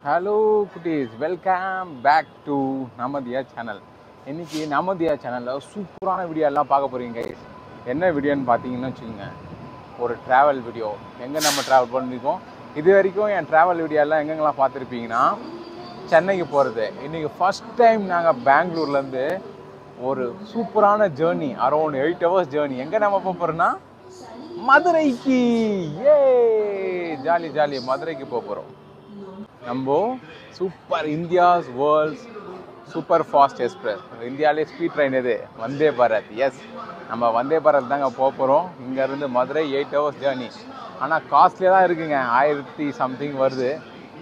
Hello குட்டீஸ், welcome back to நமதியா channel. இன்றைக்கி நமதியா சேனலில் சூப்பரான வீடியோ எல்லாம் பார்க்க போகிறீங்க கைஸ். என்ன வீடியோன்னு பார்த்தீங்கன்னு வச்சுக்கோங்க, ஒரு ட்ராவல் வீடியோ. எங்கே நம்ம ட்ராவல் பண்ணியிருக்கோம், இது வரைக்கும் என் ட்ராவல் வீடியோலாம் எங்கெங்கெல்லாம் பார்த்துருப்பீங்கன்னா சென்னைக்கு போகிறது. இன்றைக்கி ஃபஸ்ட் டைம் நாங்கள் பெங்களூர்லேருந்து ஒரு சூப்பரான ஜேர்னி, அரௌண்ட் 8 hours ஜேர்னி. எங்கே நம்ம போகிறோன்னா மதுரைக்கு. ஜாலி ஜாலி மதுரைக்கு போகிறோம். நம்ம super India's world's super fast express, இந்தியாவிலே ஸ்பீட் ட்ரெயின் எது? வந்தே பாரத். எஸ், நம்ம வந்தே பாரத் தாங்க போகிறோம். இங்கேருந்து மதுரை 8 hours ஜேர்னி. ஆனால் காஸ்ட்லியாக தான் இருக்குங்க, 1000 something வருது.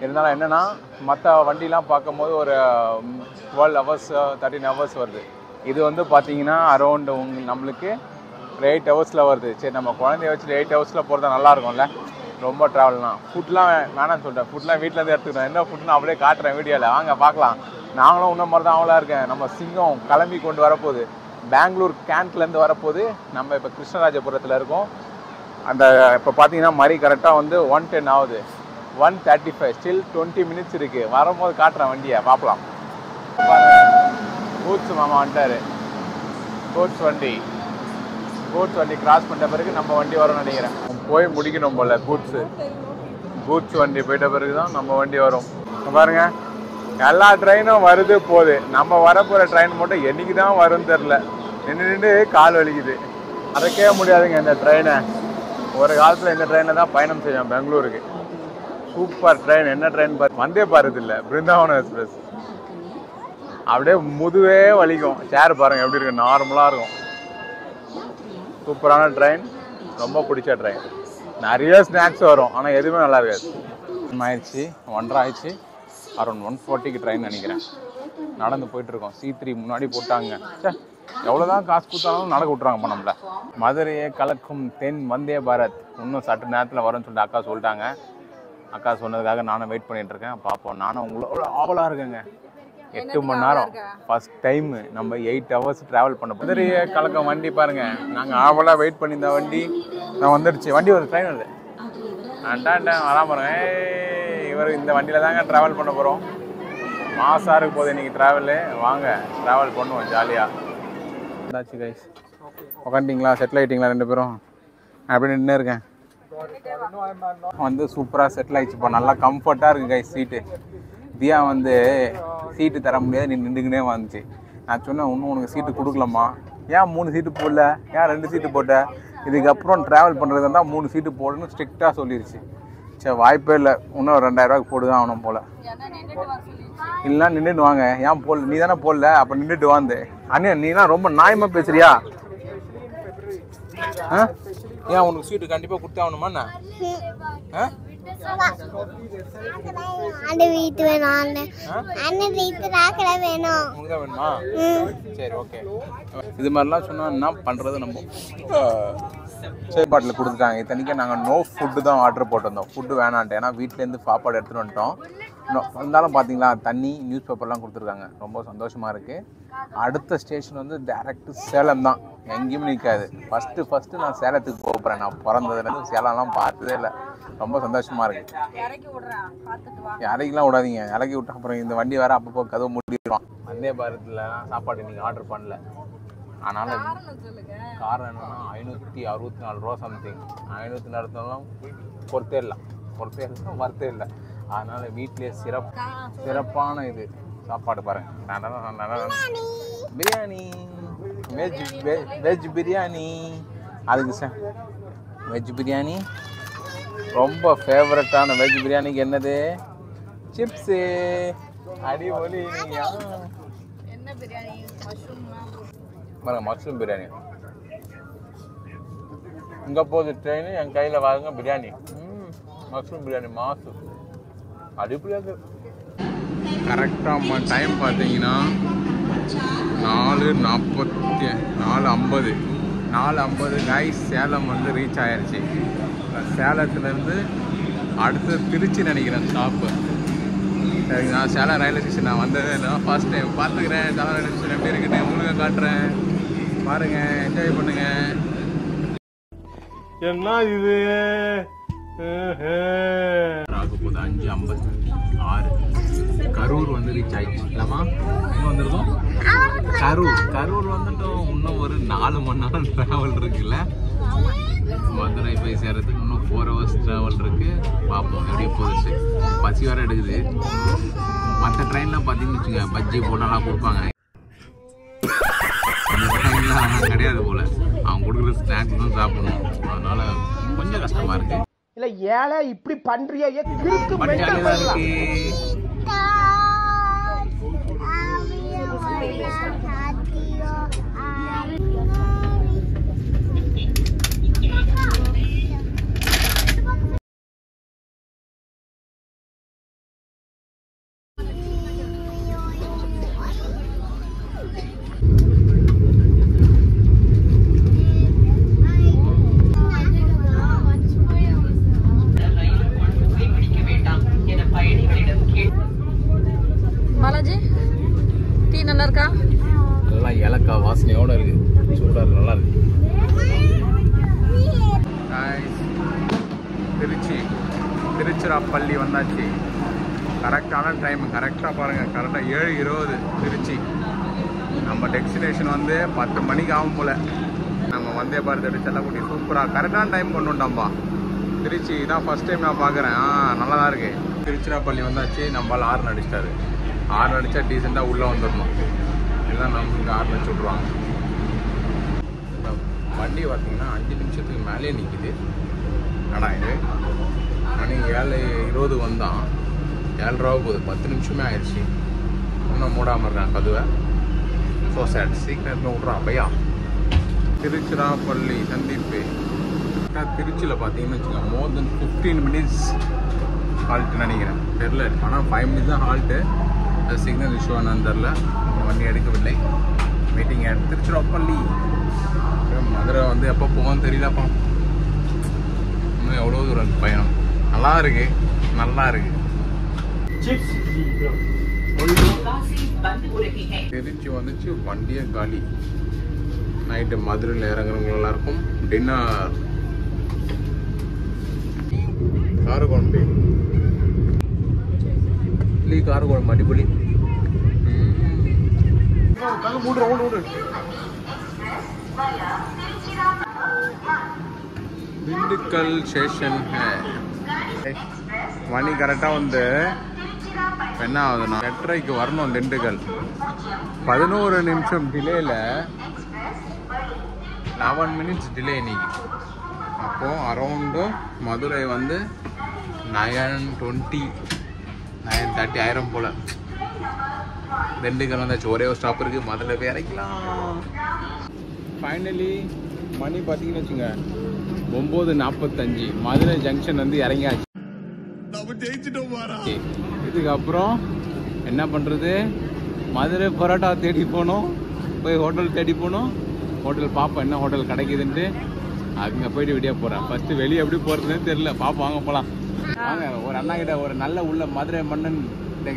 இருந்தாலும் என்னென்னா மற்ற வண்டிலாம் பார்க்கும்போது ஒரு 12 hours 13 hours வருது. இது வந்து பார்த்தீங்கன்னா அரௌண்ட் நம்மளுக்கு 8 hours வருது. சரி, நம்ம குழந்தைய வச்சுட்டு 8 hours போகிறது நல்லாயிருக்கும்ல. ரொம்ப ட்ராவல்னால் ஃபுட்லாம் வேணான்னு சொல்லிட்டேன். ஃபுட்லாம் வீட்டிலேருந்து எடுத்துக்கிறேன். என்ன ஃபுட்னு அப்படியே காட்டுறேன் வீடியோவில், வாங்க பார்க்கலாம். நாங்களும் இன்னும் மாதிரி தான் அவளாக இருக்கேன். நம்ம சிங்கம் கிளம்பி கொண்டு வரப்போகுது, பெங்களூர் கேண்ட்லேருந்து வரப்போகுது. நம்ம இப்போ கிருஷ்ணராஜபுரத்தில் இருக்கோம். அந்த இப்போ பார்த்தீங்கன்னா மணி கரெக்டாக வந்து 1:10 ஆகுது. 1:35, ஸ்டில் 20 minutes இருக்குது. வரும்போது காட்டுறேன் வண்டியை, பார்க்கலாம். கூட்ஸ் மாமா வந்துட்டார். கூட்ஸ் வண்டி கிராஸ் பண்ண பிறகு நம்ம வண்டி வரும்னு நினைக்கிறேன். போய் முடிக்கணும் போல். கூட்ஸ் வண்டி போயிட்ட பிறகு தான் நம்ம வண்டி வரும். பாருங்க, எல்லா ட்ரெயினும் வருது போகுது. நம்ம வரப்போகிற ட்ரெயின் மட்டும் என்றைக்கு தான் வரும்னு தெரில. நின்று கால் வலிக்குது, அரைக்கவே முடியாதுங்க இந்த ட்ரெயினை. ஒரு காலத்தில் இந்த ட்ரெயினில் தான் பயணம் செய்வோம் பெங்களூருக்கு. Super train. என்ன ட்ரெயின் பார்த்து? வந்தே பாரத் இல்லை, பிருந்தாவனம் எக்ஸ்பிரஸ். அப்படியே முதுவே வலிக்கும். சேர் பாருங்கள் எப்படி இருக்கு, நார்மலாக இருக்கும். சூப்பரான ட்ரெயின், ரொம்ப பிடிச்ச ட்ரெயின். நிறைய ஸ்நாக்ஸ் வரும், ஆனால் எதுவுமே நல்லா இருக்காது. ஆயிடுச்சு 1:30 ஆயிடுச்சு. அரௌண்ட் 1:40க்கு ட்ரெயின் நினைக்கிறேன். நடந்து போயிட்டுருக்கோம். C3 முன்னாடி போட்டாங்க. சார் எவ்வளோதான் காசு கொடுத்தாலும் நடக்க விட்றாங்கப்பா நம்மள. மதுரையை கலக்கும் தென் வந்தே பாரத் இன்னும் சற்று நேரத்தில் வரும்னு சொல்லிட்டு அக்கா சொல்லிட்டாங்க. அக்கா சொன்னதுக்காக நானும் வெயிட் பண்ணிகிட்ருக்கேன். பார்ப்போம். நானும் உங்களோட ஆவலாக இருக்கேங்க. 8 மணி நேரம் ஃபஸ்ட் டைம் நம்ம 8 hours ட்ராவல் பண்ண. மதுரையை கலக்கம் வண்டி பாருங்கள். நாங்கள் ஆவலாக வெயிட் பண்ணியிருந்த வண்டி நான் வந்துடுச்சு. வண்டி ஒரு ட்ரெயின் வருது. வராம பாருங்க. இவர் இந்த வண்டியில் தாங்க ட்ராவல் பண்ண போகிறோம். மாசாக இருக்க போகுது இன்றைக்கி ட்ராவலு. வாங்க ட்ராவல் பண்ணுவோம் ஜாலியாக. என்னாச்சு கைஸ், உக்காண்டிங்களா? செட்டில் ஆகிட்டிங்களா ரெண்டு பேரும்? அப்படின்னு நின்று இருக்கேன். வந்து சூப்பராக செட்டில் ஆகிடுச்சுப்பா. நல்லா கம்ஃபர்ட்டாக இருக்குது கைஸ். சீட்டு தியா வந்து சீட்டு தர முடியாது, நீ நின்றுக்கினே வந்துச்சு. நான் சொன்னேன், இன்னும் உனக்கு சீட்டு கொடுக்கலாமா? ஏன் 3 சீட்டு போடல? ஏன் 2 சீட்டு போட்ட? இதுக்கப்புறம் ட்ராவல் பண்ணுறது இருந்தால் 3 சீட்டு போடணும்னு ஸ்ட்ரிக்டாக சொல்லிடுச்சு. சரி, வாய்ப்பே இல்லை. இன்னும் 2000 போட்டு தான் ஆகணும் போல். இல்லைனா நின்றுட்டு வாங்க. ஏன் போடல? நீ தானே போடல, அப்போ நின்றுட்டு வாந்து. அண்ணே, நீனா ரொம்ப நியாயமாக பேசுறியா? ஏன் உனக்கு சீட்டு கண்டிப்பாக கொடுத்தே ஆகணுமாண்ணா? வேணுமா? சரி, ஓகே. இது மாதிரிலாம் சொன்னா என்ன பண்றது? நம்ம பாட்டில் கொடுத்துட்டாங்க. இத்தனைக்கும் நாங்கள் நோ ஃபுட்டு தான் ஆர்டர் போட்டிருந்தோம். ஃபுட்டு வேணான்ட்டு, ஏன்னா வீட்டிலேருந்து சாப்பாடு எடுத்துகிட்டு வந்துட்டோம். வந்தாலும் பார்த்தீங்களா, தண்ணி, நியூஸ் பேப்பர்லாம் கொடுத்துருக்காங்க. ரொம்ப சந்தோஷமாக இருக்குது. அடுத்த ஸ்டேஷன் வந்து டேரெக்ட் சேலம் தான், எங்கேயுமே நிற்காது. ஃபஸ்ட்டு நான் சேலத்துக்கு போகிறேன். நான் பிறந்ததுலேருந்து சேலம்லாம் பார்த்ததே இல்லை. ரொம்ப சந்தோஷமாக இருக்குது. இறக்கிலாம் விடாதீங்க. இறக்கி விட்டா அப்புறம் இந்த வண்டி வேறு அப்பப்போ கதவு மூடிடுவான். வந்தே பாரத்தில் சாப்பாடு இன்றைக்கி ஆர்டர் பண்ணல. அதனால் காரணம் என்னென்னா 564 ரூபா சம்திங். 564 பொறுத்தே இல்லை வரத்தே இல்லை. அதனால் வீட்டிலே சிறப்பான இது சாப்பாடு பாருங்கள். பிரியாணி, வெஜ் பிரியாணி. அதுக்கு சார் வெஜ் பிரியாணி ரொம்ப ஃபேவரட்டான. வெஜ் பிரியாணிக்கு என்னது? சிப்ஸு. அடி ஒலி. என்ன பிரியாணி? மஷ்ரூம் பிரியாணி. இங்கே போகுது ட்ரெயின், என் கையில் வாங்க பிரியாணி. மஷ்ரூம் பிரியாணி மாசு அடிப்படியாது. கரெக்டாக டைம் பார்த்தீங்கன்னா 4:50 கைஸ். சேலம் வந்து ரீச் ஆயிடுச்சு. சேலத்துலேருந்து அடுத்து திருச்சி நினைக்கிறேன் ஸ்டாப்பு. சரி, நான் சேலம் ரயில்வே ஸ்டேஷன் நான் வந்ததே இல்லை, ஃபர்ஸ்ட் டைம் பார்த்துக்கிறேன். சேலம் ரயில்வே ஸ்டேஷன் எப்படி இருக்குன்னு உங்களுக்கு காட்டுறேன். பாருங்கள், என்ஜாய் பண்ணுங்கள். என்ன இது? போகுது 5:56. கரூர் வந்து ரீச் ஆயிடுச்சு இல்லைம்மா? எங்கே வந்திருக்கோம்? கரூர் வந்துட்டோம். இன்னும் ஒரு 4 மணி நேரம் ட்ராவல் இருக்குல்ல. மதுரை போய் சேர்றதுக்கு இன்னும் 4 hours ட்ராவல் இருக்கு. பார்ப்போம் எப்படி போகுது. பசி வேற எடுக்குது. மற்ற ட்ரெயின்லாம் பார்த்தீங்கன்னு வச்சுங்க, பஜ்ஜி போட்டாலாம் கொடுப்பாங்க. அந்த ட்ரெயின்லாம் கிடையாது போல. அவங்க கொடுக்குற ஸ்நாக்ஸ் தான் சாப்பிடணும். அதனால கொஞ்சம் கஷ்டமா இருக்கு. இல்ல ஏழை இப்படி பண்றியா? இருக்கு பாலாஜி டீ நல்லா இருக்கா? நல்லா ஏலக்காய் வாசனையோட இருக்கு. சூடா இருக்கு, நல்லா இருக்கு. திருச்சிராப்பள்ளி வந்தாச்சு. கரெக்டான டைம், கரெக்டாக பாருங்கள், கரெக்டாக 7:20 திருச்சி. நம்ம டெஸ்டினேஷன் வந்து 10 மணிக்கு ஆகும் போல். நம்ம வந்தே பாரத் அப்படி செல்லக்குட்டி சூப்பராக கரெக்டான டைம் கொண்டு வந்துட்டோம்பா. திருச்சி இதான் ஃபஸ்ட் டைம் நான் பார்க்குறேன். நல்லா தான் இருக்குது. திருச்சிராப்பள்ளி வந்தாச்சு. நம்மளால் ஹார்ன் அடிச்சிட்டாரு. ஹார்ன் அடித்தா டீசெண்டாக உள்ளே வந்துடணும். இல்லை நம்மளுக்கு ஹார்ன் அடிச்சு விட்ருவாங்க. வண்டி பார்த்தீங்கன்னா 5 நிமிஷத்துக்கு மேலே நிற்கிது. அடா இது மணி 7:20 வந்தான். 7:00 போகுது. 10 நிமிஷமே ஆயிடுச்சு. இன்னும் மூடாமல் இருக்கேன் கதுவை. So sad. சீக்கிரம் விட்றான் பையா. திருச்சிராப்பள்ளி சந்திப்பு. திருச்சியில் பார்த்தீங்கன்னு வச்சுக்கோங்க, மோர் தென் 15 minutes ஹால்ட்டு நினைக்கிறேன். தெரில, ஆனால் 5 minutes தான் ஹால்ட்டு. அது சிக்னல் இஷ்யூ ஆனான்னு தெரில. வண்டி எடுக்கவில்லை. மீட்டிங் திருச்சிராப்பள்ளி. மதுரை வந்து எப்போ போவோம்னு தெரியலப்பா. இன்னும் எவ்வளோ தூரம் பயணம். நல்லா இருக்கு, நல்லா இருக்கு. திருச்சி வந்துச்சு. வண்டியை காலி. நைட்டு மதுரையில் இறங்குறவங்க எல்லாருக்கும் டின்னர். கார குழம்பு, இட்லி, கார குழம்பு அடிப்பொலி. திண்டுக்கல் ஸ்டேஷன். மணி கரெக்டாக வந்து என்ன ஆகுதுன்னா 8:30க்கு வரணும் திண்டுக்கல். 11 நிமிஷம் டிலேயில் 11 minutes டிலே இன்னைக்கு. அப்போது அரௌண்டு மதுரை வந்து 9:20 9:30 ஆயிரம் போல். திண்டுக்கல் வந்தாச்சு. ஒரே ஒரு ஸ்டாப் இருக்குது. மதுரை போய் இறக்கலாம். ஃபைனலி மணி பார்த்தீங்கன்னு வச்சுங்க 9:45. மதுரை ஜங்ஷன் வந்து இறங்கியாச்சு. இதுக்கப்புறம் என்ன பண்ணுறது? மதுரை பரோட்டா தேடி போகணும். போய் ஹோட்டல் தேடி போகணும். ஹோட்டல் பார்ப்போம் என்ன ஹோட்டல் கிடைக்குதுன்ட்டு. அங்கே போயிட்டு வெளியே போகிறேன். ஃபஸ்ட்டு வெளியே எப்படி போகிறதுன்னு தெரியல. பார்ப்போம், வாங்க போகலாம். வாங்க. ஒரு அண்ணா கிட்ட ஒரு நல்ல உள்ள மதுரை மன்னன்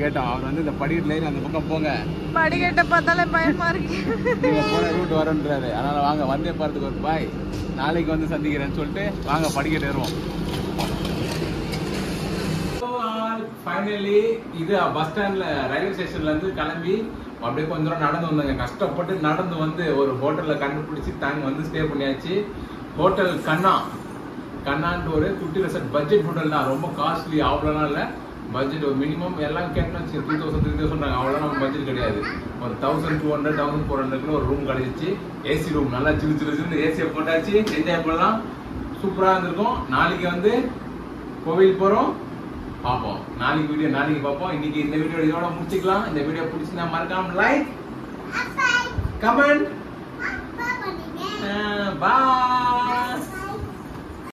கேட்டோம். அவர் வந்து இந்த படிக்கட்டில் ஏறி அந்த பக்கம் போங்க, படிக்கட்டை பார்த்தாலே பயமா இருக்கு, நீங்க போன ரூட் வரன்றாரு. அதனால வாங்க வந்தே போறதுக்கு ஒரு பாய். நாளைக்கு வந்து சந்திக்கிறேன்னு சொல்லிட்டு வாங்க படிக்கட்டு ஏறுவோம். ஃபைனலி இது பஸ் ஸ்டாண்ட்ல ரயில்வே ஸ்டேஷன்ல இருந்து கிளம்பி அப்படியே கொஞ்ச தூரம் நடந்து வந்தாங்க. கஷ்டப்பட்டு நடந்து வந்து ஒரு ஹோட்டல்ல கண்டுபிடிச்சி தாங்க வந்து ஸ்டே பண்ணியாச்சு. ஹோட்டல் கண்ணான்ட்டு ஒரு 50 ரெசார்ட் பட்ஜெட் ஹோட்டல் தான். ரொம்ப காஸ்ட்லி அவ்வளோலாம் இல்லை. பட்ஜெட் ஒரு மினிமம் எல்லாம் கேட்டோம்னா 2000 3000 அவ்வளோ நம்ம பட்ஜெட் கிடையாது. ஒரு 1200 1400 ஒரு ரூம் கிடைச்சிச்சு. ஏசி ரூம் நல்லா சில்லு சில்லு ஏசியை போட்டாச்சு. என்ஜாய் பண்ணலாம். சூப்பராக இருந்திருக்கும். நாளைக்கு வந்து கோவில் போகிறோம். பார்ப்போம். நாளைக்கு வீடியோ நாளைக்கு பார்ப்போம். இன்னைக்கு இந்த வீடியோ இதோட முடிச்சுக்கலாம். இந்த வீடியோ பிடிச்சிருந்தா மறக்காம லைக், கமெண்ட், பாய்.